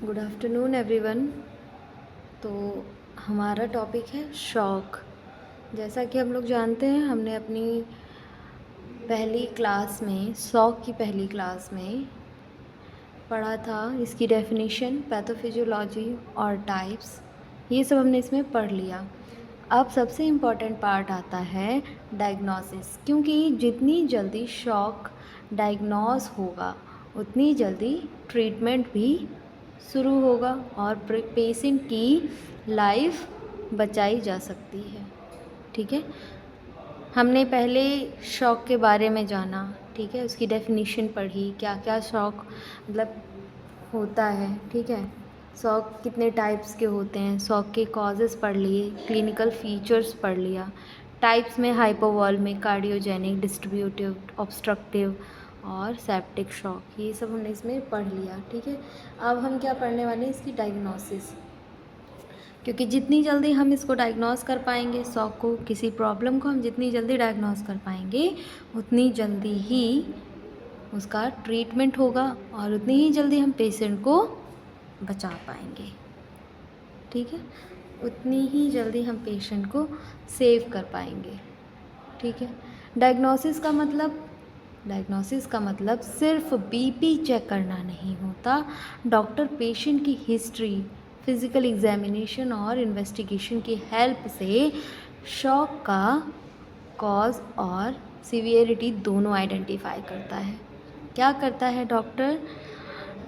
Good afternoon everyone. तो हमारा topic है शॉक। जैसा कि हम लोग जानते हैं, हमने अपनी पहली क्लास में शॉक की पहली क्लास में पढ़ा था इसकी डेफिनेशन, पैथोफिजियोलॉजी और टाइप्स। ये सब हमने इसमें पढ़ लिया। अब सबसे इम्पॉर्टेंट पार्ट आता है डायग्नोसिस, क्योंकि जितनी जल्दी शॉक डायग्नोस होगा उतनी जल्दी ट्रीटमेंट भी शुरू होगा और पेशेंट की लाइफ बचाई जा सकती है। ठीक है, हमने पहले शॉक के बारे में जाना, ठीक है, उसकी डेफिनेशन पढ़ी, क्या क्या शॉक मतलब होता है। ठीक है, शॉक कितने टाइप्स के होते हैं, शॉक के कॉजेज़ पढ़ लिए, क्लिनिकल फीचर्स पढ़ लिया। टाइप्स में हाइपोवॉल्मिक, कार्डियोजेनिक, डिस्ट्रीब्यूटिव, ऑब्स्ट्रक्टिव और सेप्टिक शॉक, ये सब हमने इसमें पढ़ लिया। ठीक है, अब हम क्या पढ़ने वाले हैं, इसकी डायग्नोसिस। क्योंकि जितनी जल्दी हम इसको डायग्नोस कर पाएंगे, शॉक को, किसी प्रॉब्लम को हम जितनी जल्दी डायग्नोस कर पाएंगे उतनी जल्दी ही उसका ट्रीटमेंट होगा और उतनी ही जल्दी हम पेशेंट को बचा पाएंगे। ठीक है, उतनी ही जल्दी हम पेशेंट को सेव कर पाएंगे। ठीक है, डायग्नोसिस का मतलब सिर्फ बीपी चेक करना नहीं होता। डॉक्टर पेशेंट की हिस्ट्री, फिज़िकल एग्जामिनेशन और इन्वेस्टिगेशन की हेल्प से शॉक का कॉज और सीवियरिटी दोनों आइडेंटिफाई करता है। क्या करता है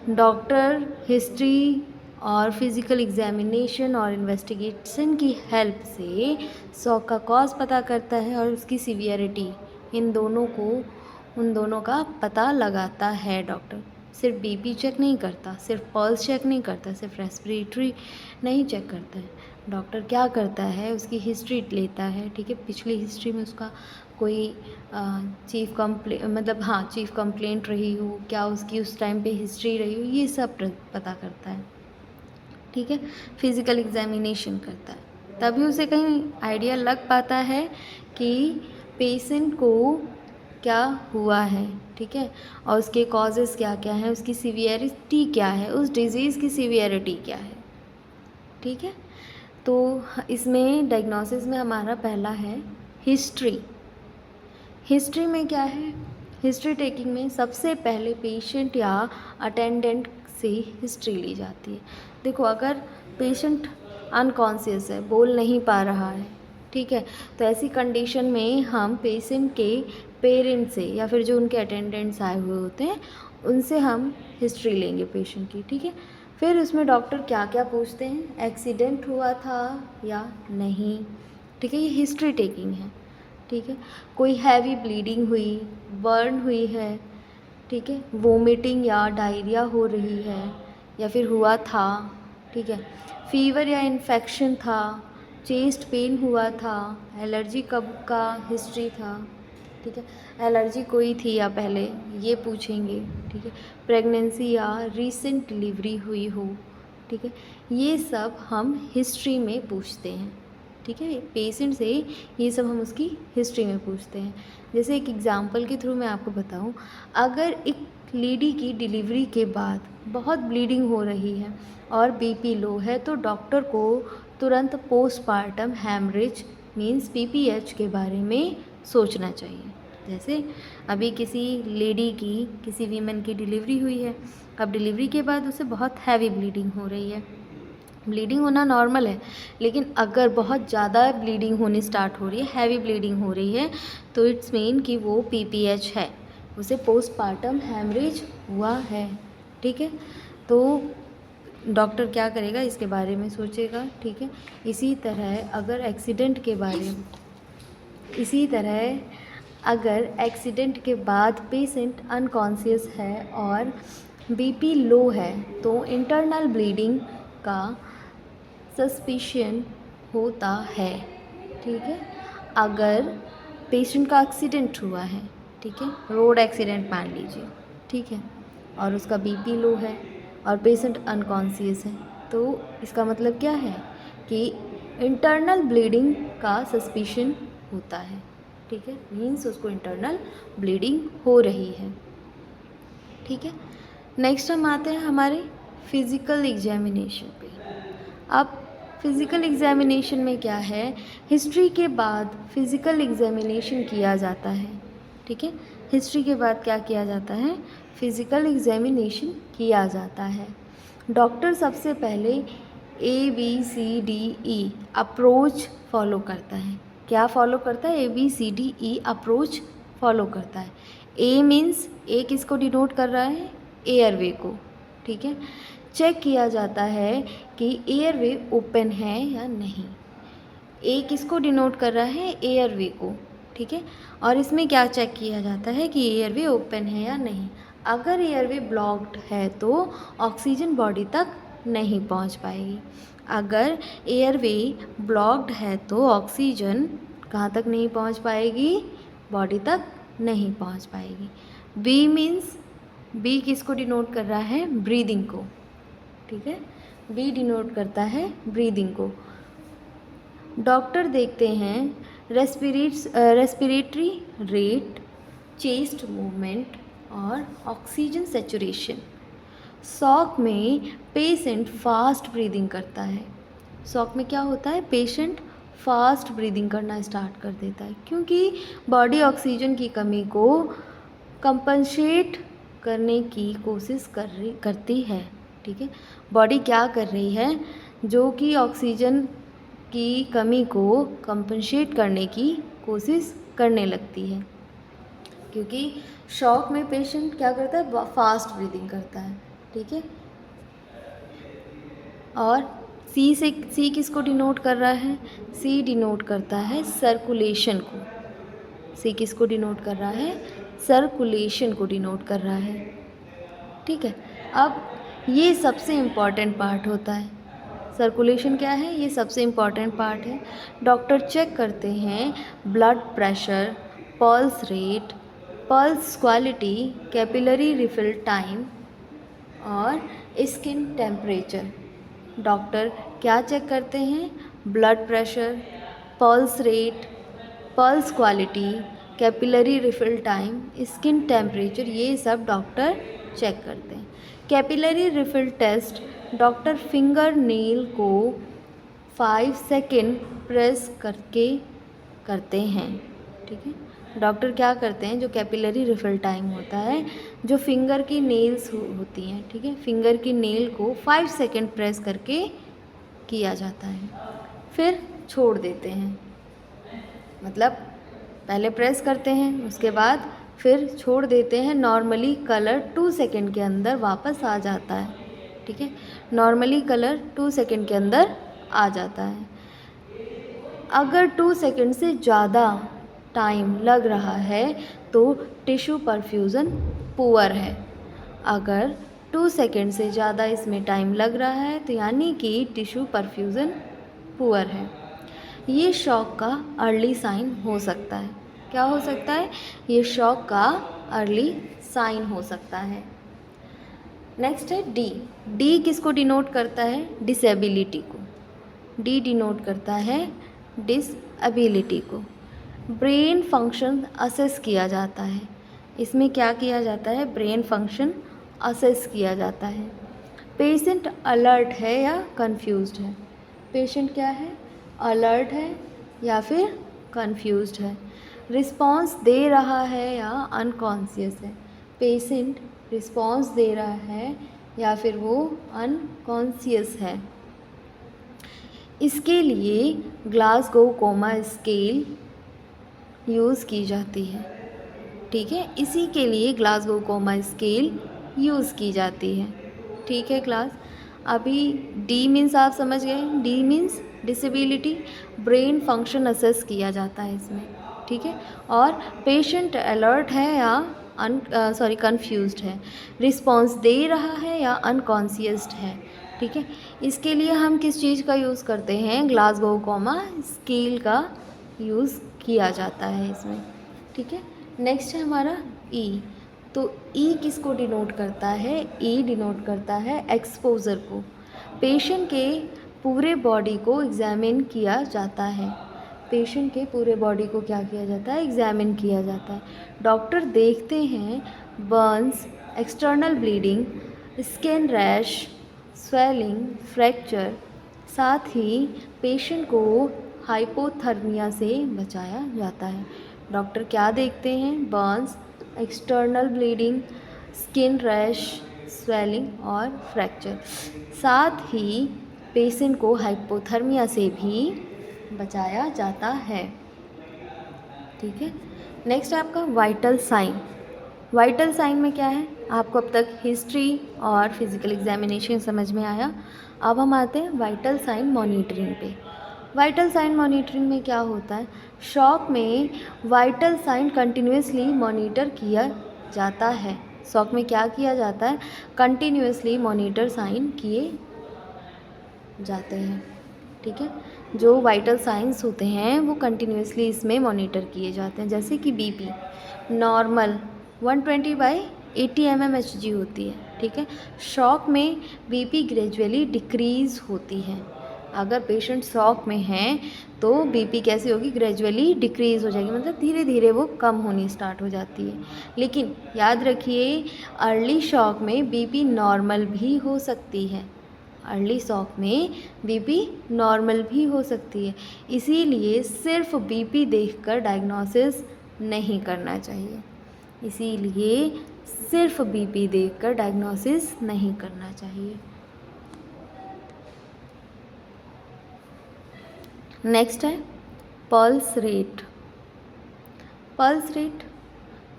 डॉक्टर हिस्ट्री और फिज़िकल एग्जामिनेशन और इन्वेस्टिगेशन की हेल्प से शॉक का कॉज पता करता है और उसकी सीवियरिटी, उन दोनों का पता लगाता है। डॉक्टर सिर्फ बीपी चेक नहीं करता, सिर्फ पल्स चेक नहीं करता, सिर्फ रेस्पिरेटरी नहीं चेक करता है। डॉक्टर क्या करता है, उसकी हिस्ट्री लेता है। ठीक है, पिछली हिस्ट्री में उसका कोई चीफ कंप्लेंट रही हो, क्या उसकी उस टाइम पे हिस्ट्री रही हो, ये सब पता करता है। ठीक है, फिज़िकल एग्जामिनेशन करता है, तभी उसे कहीं आइडिया लग पाता है कि पेशेंट को क्या हुआ है। ठीक है, और उसके कॉजेज़ क्या क्या हैं, उसकी सीवियरिटी क्या है, उस डिज़ीज़ की सीवियरिटी क्या है। ठीक है, तो इसमें डायग्नोसिस में हमारा पहला है हिस्ट्री। हिस्ट्री में क्या है, हिस्ट्री टेकिंग में सबसे पहले पेशेंट या अटेंडेंट से हिस्ट्री ली जाती है। देखो, अगर पेशेंट अनकॉन्शियस है, बोल नहीं पा रहा है, ठीक है, तो ऐसी कंडीशन में हम पेशेंट के पेरेंट से या फिर जो उनके अटेंडेंट्स आए हुए होते हैं उनसे हम हिस्ट्री लेंगे पेशेंट की। ठीक है, फिर उसमें डॉक्टर क्या क्या पूछते हैं, एक्सीडेंट हुआ था या नहीं। ठीक है, ये हिस्ट्री टेकिंग है। ठीक है, कोई हैवी ब्लीडिंग हुई, बर्न हुई है, ठीक है, वोमिटिंग या डायरिया हो रही है या फिर हुआ था। ठीक है, फीवर या इन्फेक्शन था, चेस्ट पेन हुआ था, एलर्जी कब का हिस्ट्री था। ठीक है, एलर्जी कोई थी या पहले, ये पूछेंगे। ठीक है, प्रेगनेंसी या रीसेंट डिलीवरी हुई हो। ठीक है, ये सब हम हिस्ट्री में पूछते हैं। ठीक है, पेशेंट से ये सब हम उसकी हिस्ट्री में पूछते हैं। जैसे एक एग्ज़ाम्पल के थ्रू मैं आपको बताऊं, अगर एक लेडी की डिलीवरी के बाद बहुत ब्लीडिंग हो रही है और बीपी लो है, तो डॉक्टर को तुरंत पोस्टमार्टम हैमरेज मींस पीपीएच के बारे में सोचना चाहिए। जैसे अभी किसी लेडी की, किसी वीमेन की डिलीवरी हुई है, अब डिलीवरी के बाद उसे बहुत हैवी ब्लीडिंग हो रही है। ब्लीडिंग होना नॉर्मल है, लेकिन अगर बहुत ज़्यादा ब्लीडिंग होनी स्टार्ट हो रही है, हैवी ब्लीडिंग हो रही है, तो इट्स मीन कि वो पीपीएच है, उसे पोस्टमार्टम हैमरेज हुआ है। ठीक है, तो डॉक्टर क्या करेगा, इसके बारे में सोचेगा। ठीक है, इसी तरह अगर एक्सीडेंट के बाद पेशेंट अनकॉन्शियस है और बीपी लो है, तो इंटरनल ब्लीडिंग का सस्पिशन होता है। ठीक है, अगर पेशेंट का एक्सीडेंट हुआ है, ठीक है, रोड एक्सीडेंट मान लीजिए, ठीक है, और उसका बीपी लो है और पेशेंट अनकॉन्शियस है, तो इसका मतलब क्या है कि इंटरनल ब्लीडिंग का सस्पिशन होता है। ठीक है, मीन्स उसको इंटरनल ब्लीडिंग हो रही है। ठीक है, नेक्स्ट हम आते हैं हमारे फिज़िकल एग्जामिनेशन पे। अब फिज़िकल एग्जामिनेशन में क्या है, हिस्ट्री के बाद फिज़िकल एग्जामिनेशन किया जाता है, ठीक है। हिस्ट्री के बाद क्या किया जाता है, फिज़िकल एग्जामिनेशन किया जाता है। डॉक्टर सबसे पहले ABCDE अप्रोच फॉलो करता है। क्या फॉलो करता है, ABCDE अप्रोच फॉलो करता है। ए मीन्स, ए किसको डिनोट कर रहा है, एयरवे को, ठीक है। चेक किया जाता है कि एयरवे ओपन है या नहीं। ए किसको डिनोट कर रहा है, एयरवे को, ठीक है। और इसमें क्या चेक किया जाता है कि एयरवे ओपन है या नहीं। अगर एयरवे ब्लॉक्ड है तो ऑक्सीजन बॉडी तक नहीं पहुंच पाएगी। अगर एयरवे ब्लॉक्ड है तो ऑक्सीजन कहाँ तक नहीं पहुंच पाएगी, बॉडी तक नहीं पहुंच पाएगी। बी मीन्स, बी किसको डिनोट कर रहा है, ब्रीदिंग को, ठीक है। बी डिनोट करता है ब्रीदिंग को। डॉक्टर देखते हैं रेस्पिरेटरी रेट, चेस्ट मूवमेंट और ऑक्सीजन सैचुरेशन। शॉक में पेशेंट फास्ट ब्रीदिंग करता है। शॉक में क्या होता है, पेशेंट फास्ट ब्रीदिंग करना स्टार्ट कर देता है, क्योंकि बॉडी ऑक्सीजन की कमी को कंपनसेट करने की कोशिश करती है, ठीक है। बॉडी क्या कर रही है, जो कि ऑक्सीजन की कमी को कंपनसेट करने की कोशिश करने लगती है, क्योंकि शॉक में पेशेंट क्या करता है, फास्ट ब्रीदिंग करता है, ठीक है। और सी किसको डिनोट कर रहा है, सी डिनोट करता है सर्कुलेशन को। सी किसको डिनोट कर रहा है, सर्कुलेशन को डिनोट कर रहा है, ठीक है। अब ये सबसे इम्पॉर्टेंट पार्ट होता है। सर्कुलेशन क्या है, ये सबसे इम्पॉर्टेंट पार्ट है। डॉक्टर चेक करते हैं blood pressure, pulse rate, pulse quality, capillary refill time और स्किन टेम्परेचर। डॉक्टर क्या चेक करते हैं, blood pressure, pulse rate, pulse quality, capillary refill time, skin temperature, ये सब डॉक्टर चेक करते हैं। Capillary refill test doctor finger nail को 5 second press करके करते हैं, ठीक है। डॉक्टर क्या करते हैं, जो कैपिलरी रिफिल टाइम होता है, जो फिंगर की नेल्स होती हैं, ठीक है, फिंगर की नेल को 5 सेकेंड प्रेस करके किया जाता है, फिर छोड़ देते हैं। मतलब पहले प्रेस करते हैं, उसके बाद फिर छोड़ देते हैं। नॉर्मली कलर 2 सेकेंड के अंदर वापस आ जाता है, ठीक है। नॉर्मली कलर 2 सेकेंड के अंदर आ जाता है। अगर 2 सेकेंड से ज़्यादा टाइम लग रहा है तो टिश्यू परफ्यूज़न पुअर है। अगर 2 सेकेंड से ज़्यादा इसमें टाइम लग रहा है तो यानी कि टिश्यू परफ्यूज़न पुअर है। ये शॉक का अर्ली साइन हो सकता है। क्या हो सकता है, ये शॉक का अर्ली साइन हो सकता है। नेक्स्ट है डी। डी किसको डिनोट करता है, डिसेबिलिटी को। डी डिनोट करता है डिसएबिलिटी को। ब्रेन फंक्शन असेस किया जाता है। इसमें क्या किया जाता है, ब्रेन फंक्शन असेस किया जाता है। पेशेंट अलर्ट है या कंफ्यूज्ड है। पेशेंट क्या है, अलर्ट है या फिर कंफ्यूज्ड है। रिस्पॉन्स दे रहा है या अनकॉन्शियस है। पेशेंट रिस्पॉन्स दे रहा है या फिर वो अनकॉन्शियस है। इसके लिए ग्लासगो कोमा स्केल यूज़ की जाती है, ठीक है। इसी के लिए ग्लासगो कोमा स्केल यूज़ की जाती है, ठीक है क्लास। अभी डी मीन्स आप समझ गए, D means disability, brain function assess किया जाता है इसमें, ठीक है। और पेशेंट अलर्ट है या कंफ्यूज्ड है, रिस्पॉन्स दे रहा है या अनकॉन्शियस्ड है, ठीक है। इसके लिए हम किस चीज़ का यूज़ करते हैं, ग्लासगो कोमा स्केल का यूज़ किया जाता है इसमें, ठीक है। नेक्स्ट है हमारा ई। तो ई किसको डिनोट करता है, ई डिनोट करता है एक्सपोजर को। पेशेंट के पूरे बॉडी को एग्जामिन किया जाता है। पेशेंट के पूरे बॉडी को क्या किया जाता है, एग्जामिन किया जाता है। डॉक्टर देखते हैं Burns, external bleeding, skin rash swelling, fracture, साथ ही पेशेंट को हाइपोथर्मिया से बचाया जाता है। डॉक्टर क्या देखते हैं? Burns, external bleeding, skin rash, swelling और फ्रैक्चर। साथ ही पेशेंट को हाइपोथर्मिया से भी बचाया जाता है। ठीक है। नेक्स्ट है आपका वाइटल साइन। वाइटल साइन में क्या है? आपको अब तक हिस्ट्री और फिजिकल एग्जामिनेशन समझ में आया। अब हम आते हैं वाइटल साइन मॉनिटरिंग पे। वाइटल साइन मॉनिटरिंग में क्या होता है? शॉक में वाइटल साइन कंटिन्यूसली मॉनिटर किया जाता है। शॉक में क्या किया जाता है? कंटिन्यूसली मॉनिटर साइन किए जाते हैं। ठीक है। जो वाइटल साइंस होते हैं वो कंटिन्यूसली इसमें मॉनिटर किए जाते हैं। जैसे कि बीपी नॉर्मल 120/80 mmHg होती है। ठीक है। शॉक में बीपी ग्रेजुअली डिक्रीज़ होती है। अगर पेशेंट शॉक में है तो बीपी कैसी होगी? ग्रेजुअली डिक्रीज़ हो जाएगी, मतलब धीरे धीरे वो कम होनी स्टार्ट हो जाती है। लेकिन याद रखिए, अर्ली शॉक में बीपी नॉर्मल भी हो सकती है। अर्ली शॉक में बीपी नॉर्मल भी हो सकती है, इसीलिए सिर्फ बीपी देखकर डायग्नोसिस नहीं करना चाहिए। इसीलिए सिर्फ बीपी देखकर डायग्नोसिस नहीं करना चाहिए। नेक्स्ट है pulse rate. Pulse rate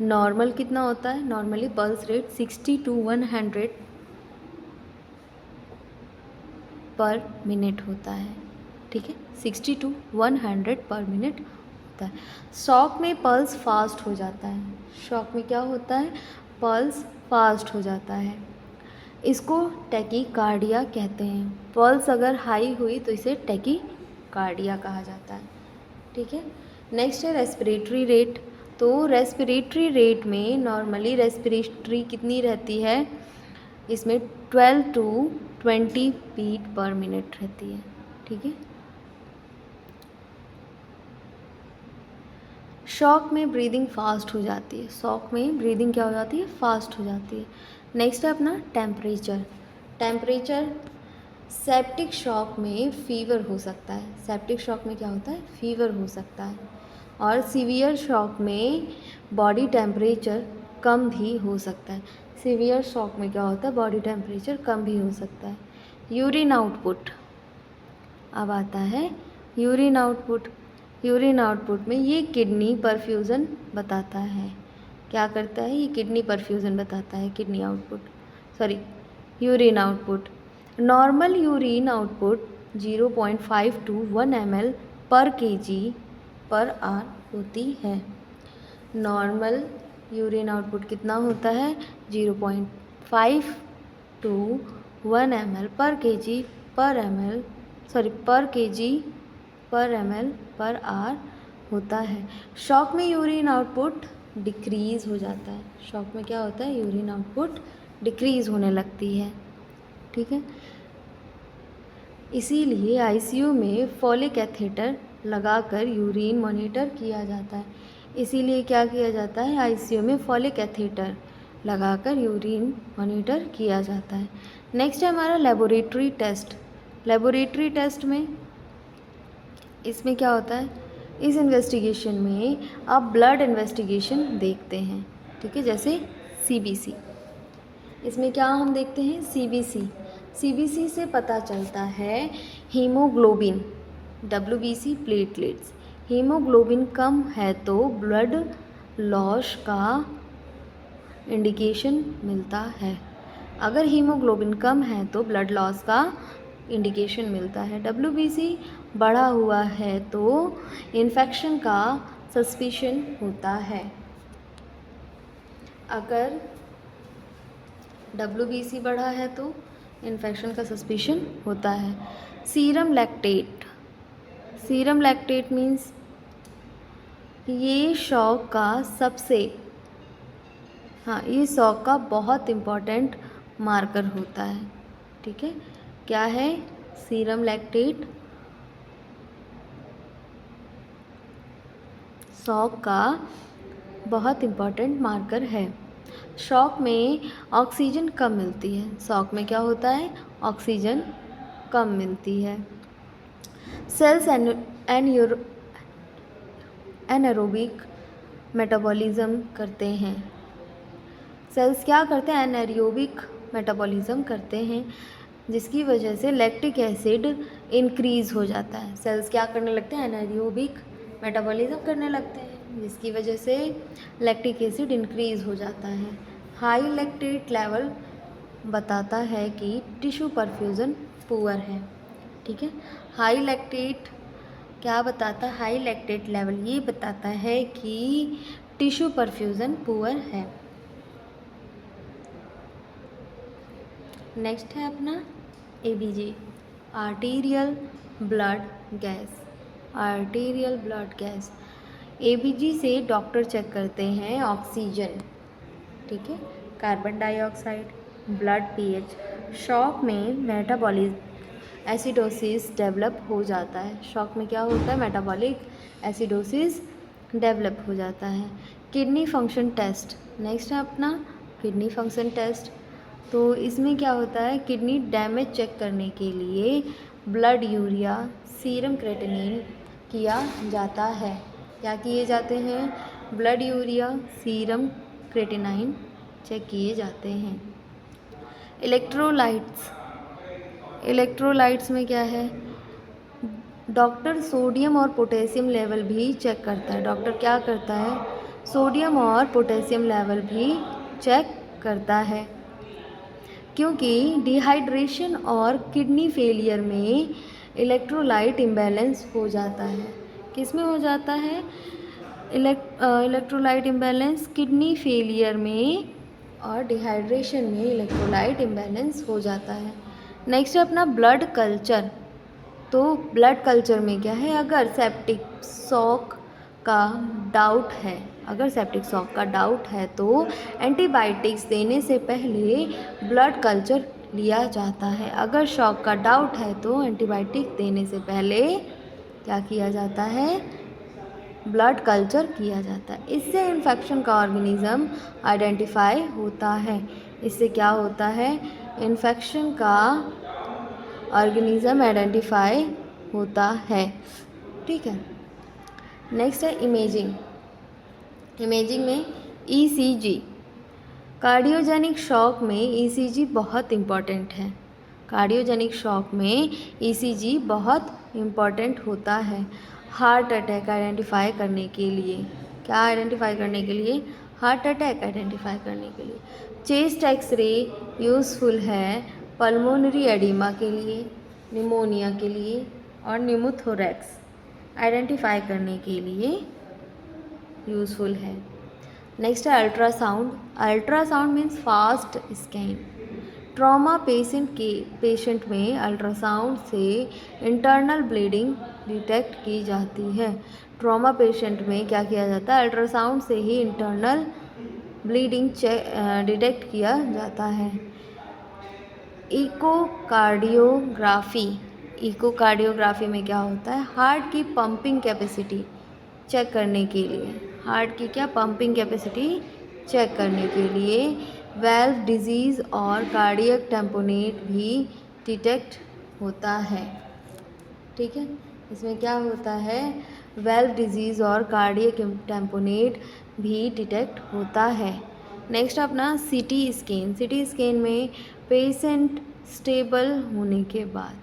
normal कितना होता है? नॉर्मली पल्स रेट 60 to 100 पर मिनट होता है। ठीक है, 60 to 100 पर मिनट होता है। शॉक में पल्स फास्ट हो जाता है। शॉक में क्या होता है? पल्स फास्ट हो जाता है। इसको टैकीकार्डिया कहते हैं। पल्स अगर हाई हुई तो इसे टैकीकार्डिया कहा जाता है। ठीक है। नेक्स्ट है रेस्पिरेटरी रेट। तो रेस्पिरेटरी रेट में नॉर्मली रेस्पिरेटरी कितनी रहती है? इसमें 12 to 20 बीट पर मिनट रहती है। ठीक है। शॉक में ब्रीदिंग फास्ट हो जाती है। शॉक में ब्रीदिंग क्या हो जाती है? फास्ट हो जाती है। नेक्स्ट है अपना टेम्परेचर। टेम्परेचर सेप्टिक शॉक में फीवर हो सकता है। सेप्टिक शॉक में क्या होता है? फीवर हो सकता है। और सीवियर शॉक में बॉडी टेम्परेचर कम भी हो सकता है। सीवियर शॉक में क्या होता है? बॉडी टेम्परेचर कम भी हो सकता है। Urine output. अब आता है यूरिन आउटपुट। यूरिन आउटपुट में ये किडनी परफ्यूज़न बताता है। क्या करता है? ये किडनी परफ्यूज़न बताता है। Kidney output urine output. Normal urine output 0.5 to 1 ml पर kg पर आवर होती है। नॉर्मल यूरिन आउटपुट कितना होता है? 0.5 to 1 ml पर kg पर ml पर आवर होता है। शॉक में यूरिन आउटपुट डिक्रीज़ हो जाता है। शॉक में क्या होता है? यूरिन आउटपुट डिक्रीज़ होने लगती है। ठीक है। इसीलिए आईसीयू में फॉलिक कैथेटर लगाकर यूरिन मॉनिटर किया जाता है। इसीलिए क्या किया जाता है? आईसीयू में फॉलिक कैथेटर लगाकर यूरिन मॉनिटर किया जाता है। नेक्स्ट है हमारा लेबोरेटरी टेस्ट। लेबोरेटरी टेस्ट में इसमें क्या होता है? इस इन्वेस्टिगेशन में आप ब्लड इन्वेस्टिगेशन देखते हैं। ठीक है, जैसे सीबीसी। इसमें क्या हम देखते हैं? सीबीसी। सीबीसी से पता चलता है हीमोग्लोबिन, डब्ल्यूबीसी प्लेटलेट्स। हीमोग्लोबिन कम है तो ब्लड लॉस का इंडिकेशन मिलता है। अगर हीमोग्लोबिन कम है तो ब्लड लॉस का इंडिकेशन मिलता है। डब्ल्यूबीसी बढ़ा हुआ है तो इन्फेक्शन का सस्पिशन होता है। अगर डब्ल्यूबीसी बढ़ा है तो इन्फेक्शन का सस्पिशन होता है। Serum lactate. Serum lactate means ये शॉक का बहुत इम्पॉर्टेंट मार्कर होता है। ठीक है, क्या है? सीरम लैक्टेट शॉक का बहुत इम्पॉर्टेंट मार्कर है। शॉक में ऑक्सीजन कम मिलती है। शॉक में क्या होता है? ऑक्सीजन कम मिलती है। सेल्स एनारोबिक मेटाबॉलिज्म करते हैं। सेल्स क्या करते हैं? एनारोबिक मेटाबॉलिज्म करते हैं, जिसकी वजह से लैक्टिक एसिड इंक्रीज़ हो जाता है। सेल्स क्या करने लगते हैं? एनारोबिक मेटाबॉलिज्म करने लगते हैं, जिसकी वजह से लैक्टिक एसिड इंक्रीज़ हो जाता है। हाई लैक्टेट लेवल बताता है कि टिश्यू परफ्यूज़न पुअर है। ठीक है, हाई लैक्टेट क्या बताता है? हाई लैक्टेट लेवल ये बताता है कि टिश्यू परफ्यूज़न पुअर है। नेक्स्ट है अपना ABG, arterial blood gas. Arterial blood gas, ABG से डॉक्टर चेक करते हैं ऑक्सीजन, ठीक है, carbon dioxide, blood pH। Shock में मेटाबॉलिक एसिडोसिस डेवलप हो जाता है। शॉक में क्या होता है? मेटाबॉलिक एसिडोसिस डेवलप हो जाता है। किडनी फंक्शन टेस्ट, नेक्स्ट है अपना किडनी फंक्शन टेस्ट। तो इसमें क्या होता है? किडनी डैमेज चेक करने के लिए ब्लड यूरिया, सीरम क्रेटिनिन किया जाता है। क्या किए जाते हैं? Blood urea, serum creatinine check किए जाते हैं। इलेक्ट्रोलाइट्स, इलेक्ट्रोलाइट्स में क्या है? डॉक्टर सोडियम और पोटेशियम लेवल भी चेक करता है। डॉक्टर क्या करता है? सोडियम और पोटेशियम लेवल भी चेक करता है, क्योंकि डिहाइड्रेशन और किडनी फेलियर में इलेक्ट्रोलाइट इम्बैलेंस हो जाता है। किस में हो जाता है? इलेक्ट्रोलाइट इम्बैलेंस किडनी फेलियर में और डिहाइड्रेशन में इलेक्ट्रोलाइट इम्बैलेंस हो जाता है। नेक्स्ट है अपना ब्लड कल्चर। तो ब्लड कल्चर में क्या है? अगर सेप्टिक शॉक का डाउट है, अगर सेप्टिक शॉक का डाउट है तो एंटीबायोटिक्स देने से पहले ब्लड कल्चर लिया जाता है। अगर शॉक का डाउट है तो एंटीबायोटिक देने से पहले क्या किया जाता है? ब्लड कल्चर किया जाता है। इससे इन्फेक्शन का ऑर्गेनिज्म आइडेंटिफाई होता है। इससे क्या होता है? इन्फेक्शन का ऑर्गेनिज्म आइडेंटिफाई होता है। ठीक है, नेक्स्ट है इमेजिंग। इमेजिंग में ECG, कार्डियोजेनिक शॉक में ECG बहुत इम्पॉर्टेंट है। कार्डियोजेनिक शॉक में ECG बहुत इम्पॉर्टेंट होता है हार्ट अटैक आइडेंटिफाई करने के लिए। क्या आइडेंटिफाई करने के लिए? हार्ट अटैक आइडेंटिफाई करने के लिए। चेस्ट एक्सरे यूज़फुल है पल्मोनरी एडिमा के लिए, निमोनिया के लिए और न्यूमोथोरैक्स आइडेंटिफाई करने के लिए यूज़फुल है। नेक्स्ट है ultrasound. Ultrasound means fast scan. Trauma patient में अल्ट्रासाउंड से इंटरनल ब्लीडिंग डिटेक्ट की जाती है। ट्रॉमा पेशेंट में क्या किया जाता है? अल्ट्रासाउंड से ही इंटरनल ब्लीडिंग डिटेक्ट किया जाता है। इकोकार्डियोग्राफी, इकोकार्डियोग्राफी में क्या होता है? हार्ट की पंपिंग कैपेसिटी चेक करने के लिए, हार्ट की क्या पंपिंग कैपेसिटी चेक करने के लिए वेल्व डिजीज़ और कार्डियक टेम्पोनेट भी डिटेक्ट होता है। ठीक है, इसमें क्या होता है? वेल्व डिजीज़ और कार्डियक टेम्पोनेट भी डिटेक्ट होता है। नेक्स्ट अपना CT स्कैन। CT स्कैन में पेशेंट स्टेबल होने के बाद,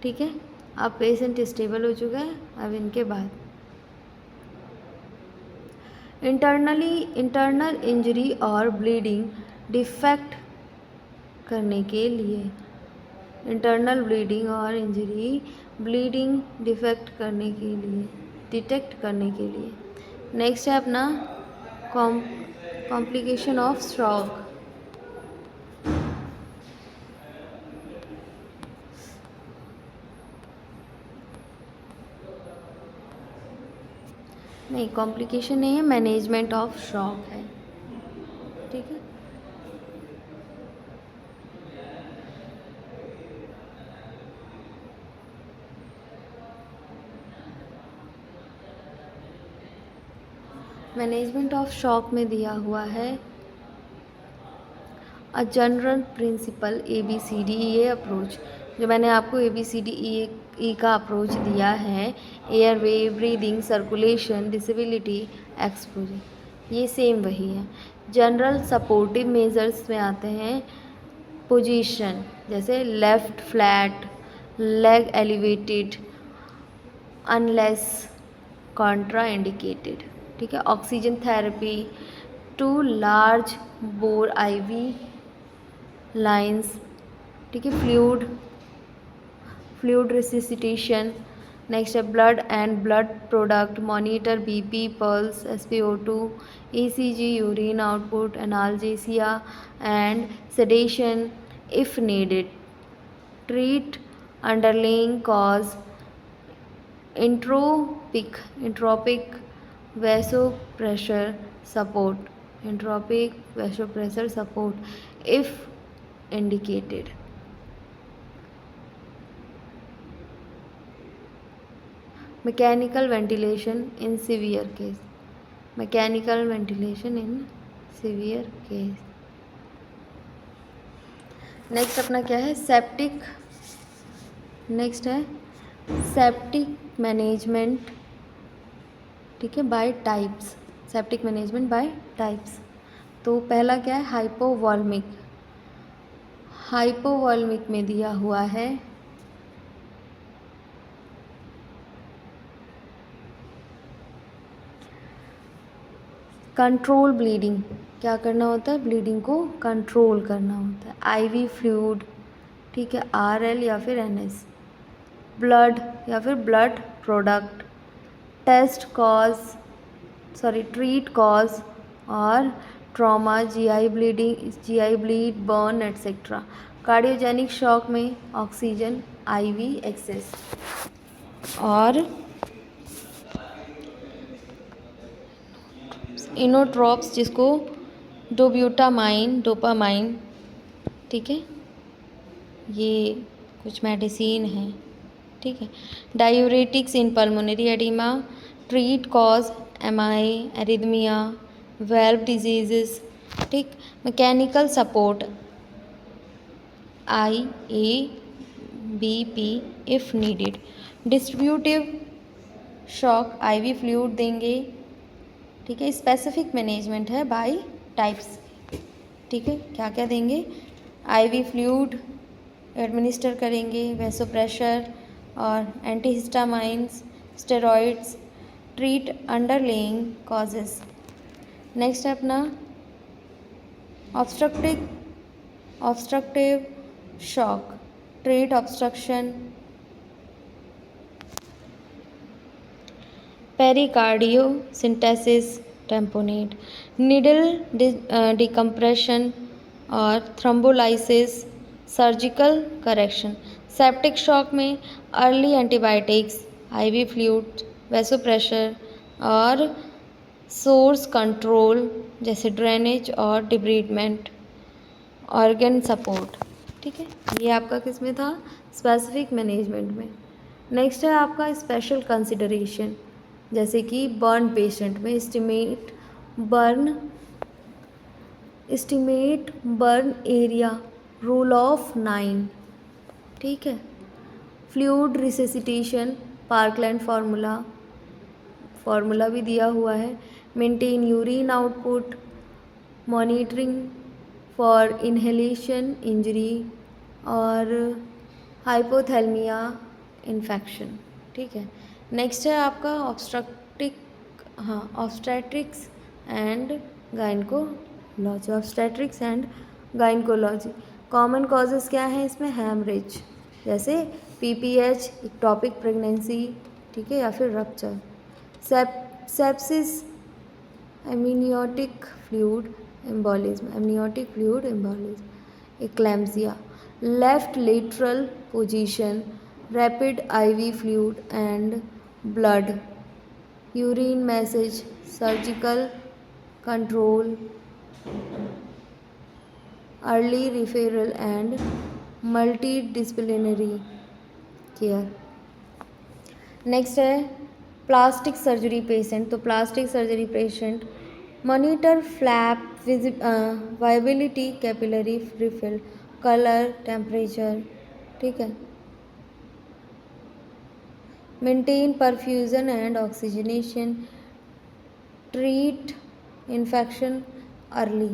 ठीक है, अब पेशेंट स्टेबल हो चुका है, अब इनके बाद इंटरनल इंजरी और ब्लीडिंग डिफेक्ट करने के लिए, इंटरनल ब्लीडिंग और इंजरी ब्लीडिंग डिफेक्ट करने के लिए, डिटेक्ट करने के लिए। नेक्स्ट है अपना कॉम्प्लिकेशन ऑफ स्ट्रोक। नहीं, कॉम्प्लिकेशन नहीं है, मैनेजमेंट ऑफ शॉक है। ठीक है, मैनेजमेंट ऑफ शॉक में दिया हुआ है अ जनरल प्रिंसिपल ABCD, ये अप्रोच जो मैंने आपको ABCD ई का अप्रोच दिया है, airway, breathing, circulation, disability, exposure, ये सेम वही है। जनरल सपोर्टिव मेजर्स में आते हैं पोजीशन, जैसे left flat, leg elevated unless contraindicated. ठीक है। Oxygen therapy, two large bore IV lines. ठीक है। Fluid resuscitation. नेक्स्ट है blood and blood product, monitor BP, pulse, SpO2, ECG, urine output, analgesia and sedation if needed. Treat underlying cause, entropic vasopressor support if indicated. Mechanical ventilation in severe case. Next अपना क्या है, septic management. ठीक है, by types, septic management by types. तो पहला क्या है, हाइपोवॉल्मिक में दिया हुआ है कंट्रोल ब्लीडिंग। क्या करना होता है, ब्लीडिंग को कंट्रोल करना होता है। IV फ्लूइड, ठीक है, RL या फिर NS, ब्लड या फिर ब्लड प्रोडक्ट, ट्रीट कॉज और trauma, GI bleed, burn etcetera. Cardiogenic shock में ऑक्सीजन IV एक्सेस और इनोट्रॉप्स, जिसको डोपामाइन, ठीक है, ये कुछ मेडिसिन है। ठीक है। Diuretics in pulmonary oedema, treat cause MI, arrhythmia, valve diseases. ठीक। Mechanical support IABP if needed. Distributive shock IV fluid देंगे। ठीक है। स्पेसिफिक मैनेजमेंट है बाय टाइप्स। ठीक है, क्या क्या देंगे, IV फ्लूइड एडमिनिस्टर करेंगे, वैसोप्रेशर और antihistamines, steroids, treat underlying causes. Next है अपना obstructive shock, treat obstruction, pericardiocentesis, tamponade, needle decompression और thrombolysis, surgical correction. Septic shock में early antibiotics, IV fluid, vasopressor और सोर्स कंट्रोल, जैसे drainage और डिब्रीडमेंट, organ support. ठीक है, ये आपका किस में था, स्पेसिफिक मैनेजमेंट में। नेक्स्ट है आपका स्पेशल कंसिडरेशन, जैसे कि बर्न पेशेंट में estimate burn area, rule of 9। ठीक है। फ्लूइड रिसेसिटेशन, पार्कलैंड फार्मूला भी दिया हुआ है। Maintain urine output, monitoring for inhalation injury और हाइपोथैल्मिया इन्फेक्शन। ठीक है। नेक्स्ट है आपका obstetrics and gynaecology. Common causes क्या है इसमें, हैमरेज, जैसे PPH, इक्टॉपिक प्रेगनेंसी, ठीक है, या फिर rupture. Sepsis, amniotic fluid embolism, eclampsia, left lateral position, rapid IV fluid and blood, urine message, surgical control, early referral and multidisciplinary care. Next है plastic surgery patient. तो plastic surgery patient monitor flap viability, capillary refill, colour, temperature, ठीक है। Maintain perfusion and oxygenation, treat infection early,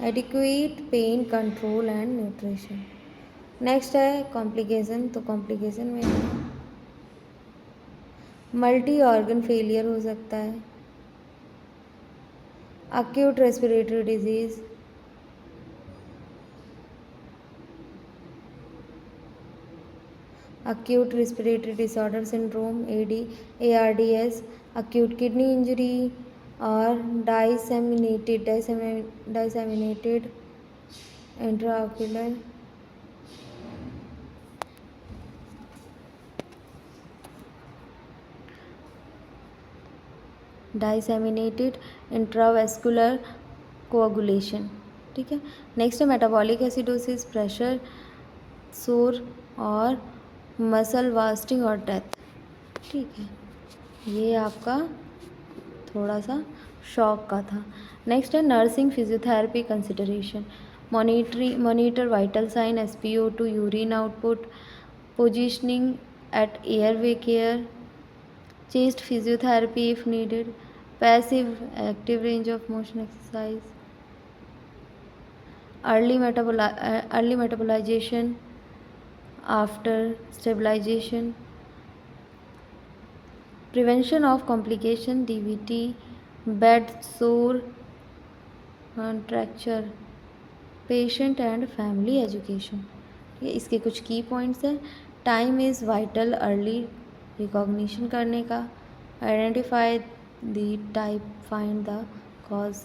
adequate pain control and nutrition. Next है complication. तो complication में multi organ failure हो सकता है, acute respiratory disease, acute respiratory disorder syndrome ARDS, acute kidney injury और disseminated intraocular disseminated intravascular coagulation, ठीक है। Next है मेटाबॉलिक एसिडोसिस, प्रेशर, सोर और मसल वास्टिंग और डेथ, ठीक है। ये आपका थोड़ा सा शॉक का था। नेक्स्ट है nursing physiotherapy consideration, monitor vital sign, SpO2, urine output, positioning at airway care, chest physiotherapy if needed, passive active range of motion exercise, early metabolization after stabilization, prevention of complication, DVT, bed sore, fracture, patient and family education। ये इसके कुछ key points हैं। Time is vital, early recognition करने का, identify the type, find the cause,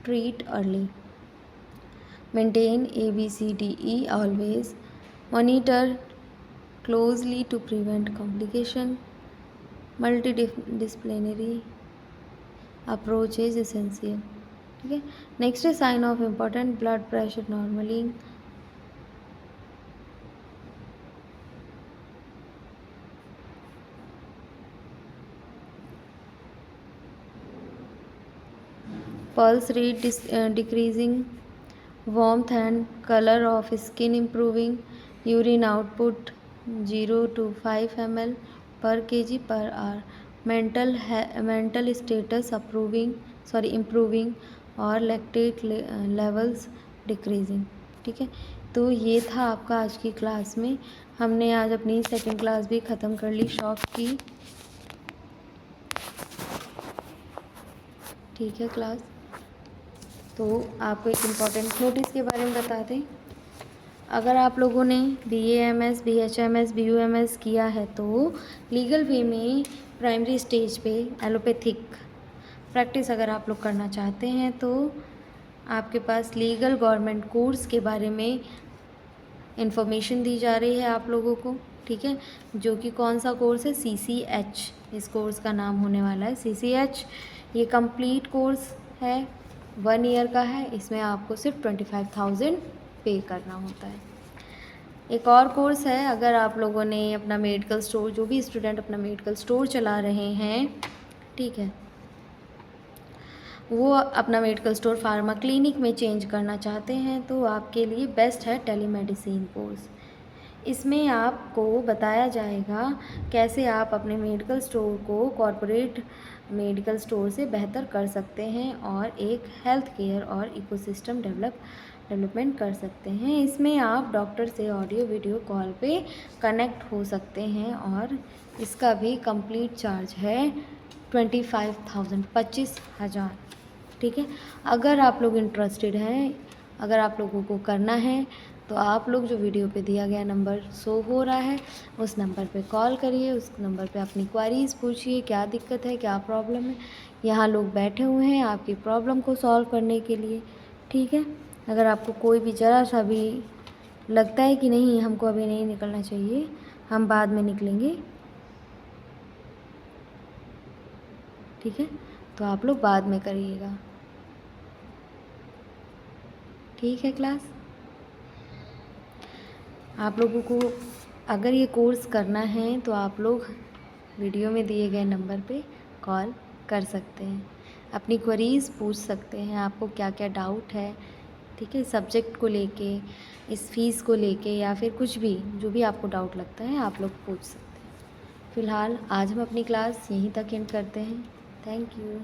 treat early, maintain ABCDE always, monitor closely to prevent complication, multi disciplinary approach is essential, ठीक है। Next है sign of important, blood pressure normally, pulse rate decreasing, warmth and color of skin improving, urine output 0 to 5 ml per kg per hour, mental status improving और lactate levels decreasing, ठीक है। तो ये था आपका आज की क्लास में। हमने आज अपनी सेकंड क्लास भी ख़त्म कर ली शॉक की, ठीक है क्लास। तो आपको एक इम्पॉर्टेंट नोटिस के बारे में बता दें, अगर आप लोगों ने BAMS, BHMS, BUMS किया है तो लीगल वे में प्राइमरी स्टेज पे एलोपैथिक प्रैक्टिस अगर आप लोग करना चाहते हैं तो आपके पास लीगल गवर्नमेंट कोर्स के बारे में इंफॉर्मेशन दी जा रही है आप लोगों को, ठीक है। जो कि कौन सा कोर्स है, CCH इस कोर्स का नाम होने वाला है। CCH ये कंप्लीट कोर्स है, 1 ईयर का है। इसमें आपको सिर्फ 25,000 पे करना होता है। एक और कोर्स है, अगर आप लोगों ने अपना मेडिकल स्टोर, जो भी स्टूडेंट अपना मेडिकल स्टोर चला रहे हैं, ठीक है, वो अपना मेडिकल स्टोर फार्मा क्लिनिक में चेंज करना चाहते हैं तो आपके लिए बेस्ट है टेलीमेडिसिन कोर्स। इसमें आपको बताया जाएगा कैसे आप अपने मेडिकल स्टोर को कॉरपोरेट मेडिकल स्टोर से बेहतर कर सकते हैं और एक हेल्थ केयर और इकोसिस्टम डेवलपमेंट कर सकते हैं। इसमें आप डॉक्टर से ऑडियो वीडियो कॉल पे कनेक्ट हो सकते हैं और इसका भी कंप्लीट चार्ज है 25,000, 25,000, ठीक है। अगर आप लोग इंटरेस्टेड हैं, अगर आप लोगों को करना है तो आप लोग जो वीडियो पे दिया गया नंबर शो हो रहा है उस नंबर पे कॉल करिए, उस नंबर पे अपनी क्वारीज़ पूछिए, क्या दिक्कत है, क्या प्रॉब्लम है। यहाँ लोग बैठे हुए हैं आपकी प्रॉब्लम को सॉल्व करने के लिए, ठीक है। अगर आपको कोई भी ज़रा सा भी लगता है कि नहीं हमको अभी नहीं निकलना चाहिए, हम बाद में निकलेंगे, ठीक है, तो आप लोग बाद में करिएगा, ठीक है क्लास। आप लोगों को अगर ये कोर्स करना है तो आप लोग वीडियो में दिए गए नंबर पे कॉल कर सकते हैं, अपनी क्वेरीज़ पूछ सकते हैं, आपको क्या क्या डाउट है, ठीक है, सब्जेक्ट को लेके, इस फीस को लेके, या फिर कुछ भी जो भी आपको डाउट लगता है आप लोग पूछ सकते हैं। फ़िलहाल आज हम अपनी क्लास यहीं तक एंड करते हैं। Thank you.